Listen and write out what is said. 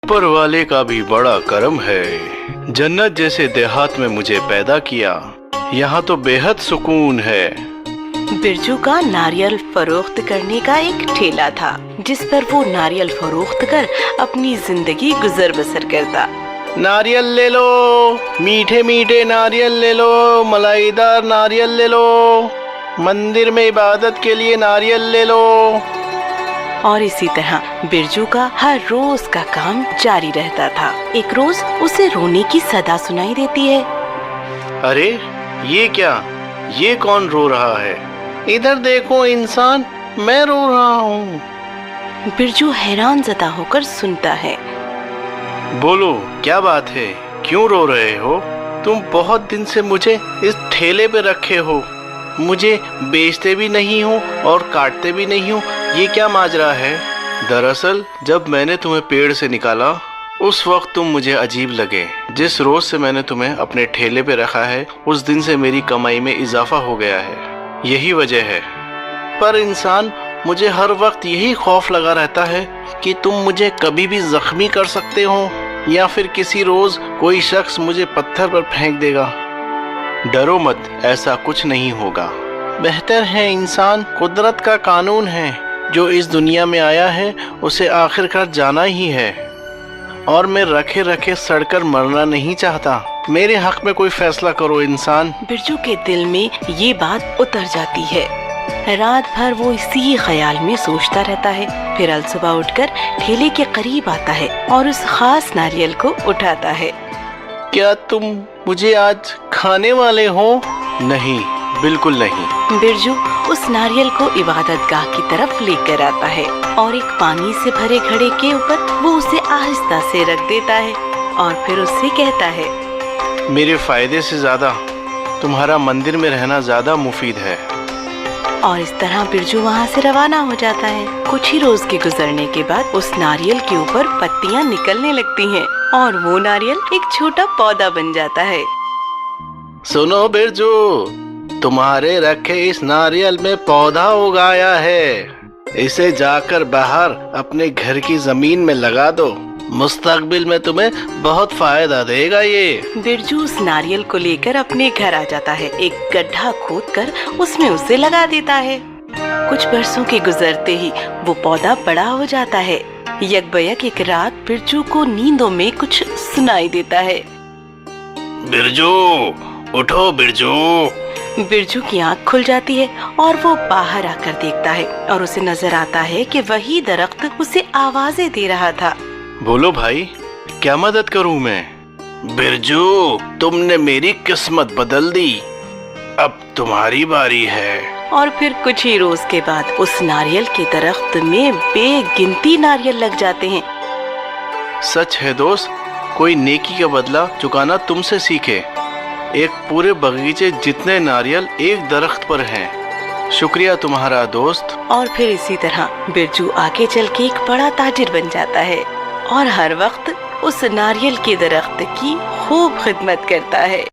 ऊपर वाले का भी बड़ा करम है, जन्नत जैसे देहात में मुझे पैदा किया, यहाँ तो बेहद सुकून है। बिरजू का नारियल फरोख्त करने का एक ठेला था, जिस पर वो नारियल फरोख्त कर अपनी जिंदगी गुजर बसर करता। नारियल ले लो, मीठे मीठे नारियल ले लो, मलाईदार नारियल ले लो, मंदिर में इबादत के लिए नारियल ले लो। और इसी तरह बिरजू का हर रोज का काम जारी रहता था। एक रोज उसे रोने की सदा सुनाई देती है। अरे ये क्या, ये कौन रो रहा है? इधर देखो इंसान, मैं रो रहा हूँ। बिरजू हैरान ज़दा होकर सुनता है। बोलो क्या बात है, क्यों रो रहे हो? तुम बहुत दिन से मुझे इस ठेले पे रखे हो, मुझे बेचते भी नहीं हो और काटते भी नहीं हो, ये क्या माजरा है? दरअसल जब मैंने तुम्हें पेड़ से निकाला उस वक्त तुम मुझे अजीब लगे। जिस रोज से मैंने तुम्हें अपने ठेले पे रखा है उस दिन से मेरी कमाई में इजाफा हो गया है, यही वजह है। पर इंसान, मुझे हर वक्त यही खौफ लगा रहता है कि तुम मुझे कभी भी जख्मी कर सकते हो या फिर किसी रोज कोई शख्स मुझे पत्थर पर फेंक देगा। डरो मत, ऐसा कुछ नहीं होगा। बेहतर है इंसान, कुदरत का कानून है, जो इस दुनिया में आया है उसे आखिरकार जाना ही है, और मैं रखे रखे सड़कर मरना नहीं चाहता। मेरे हक में कोई फैसला करो इंसान। बिरजू के दिल में ये बात उतर जाती है। रात भर वो इसी ख्याल में सोचता रहता है। फिर अलसुबह उठकर ठेले के करीब आता है और उस खास नारियल को उठाता है। क्या तुम मुझे आज खाने वाले हो? नहीं, बिल्कुल नहीं। बिरजू उस नारियल को इबादतगाह की तरफ लेकर आता है और एक पानी से भरे घड़े के ऊपर वो उसे आहिस्ता से रख देता है और फिर उससे कहता है, मेरे फायदे से ज्यादा तुम्हारा मंदिर में रहना ज्यादा मुफीद है। और इस तरह बिरजू वहाँ से रवाना हो जाता है। कुछ ही रोज के गुजरने के बाद उस नारियल के ऊपर पत्तियाँ निकलने लगती हैं और वो नारियल एक छोटा पौधा बन जाता है। सुनो बिरजू, तुम्हारे रखे इस नारियल में पौधा उगाया है, इसे जाकर बाहर अपने घर की जमीन में लगा दो, मुस्तकबिल में तुम्हें बहुत फायदा देगा ये। बिरजू उस नारियल को लेकर अपने घर आ जाता है। एक गड्ढा खोदकर उसमें उसे लगा देता है। कुछ बरसों के गुजरते ही वो पौधा बड़ा हो जाता है। यकबयक एक रात बिरजू को नींदों में कुछ सुनाई देता है। बिरजू उठो बिरजू। बिरजू की आंख खुल जाती है और वो बाहर आकर देखता है और उसे नजर आता है कि वही दरख्त उसे आवाजें दे रहा था। बोलो भाई, क्या मदद करूं मैं? बिरजू, तुमने मेरी किस्मत बदल दी, अब तुम्हारी बारी है। और फिर कुछ ही रोज के बाद उस नारियल के दरख्त में बेगिनती नारियल लग जाते हैं। सच है दोस्त, कोई नेकी का बदला चुकाना तुमसे सीखे। एक पूरे बगीचे जितने नारियल एक दरख्त पर हैं। शुक्रिया तुम्हारा दोस्त। और फिर इसी तरह बिरजू आगे चल के एक बड़ा ताजिर बन जाता है और हर वक्त उस नारियल के दरख्त की खूब खिदमत करता है।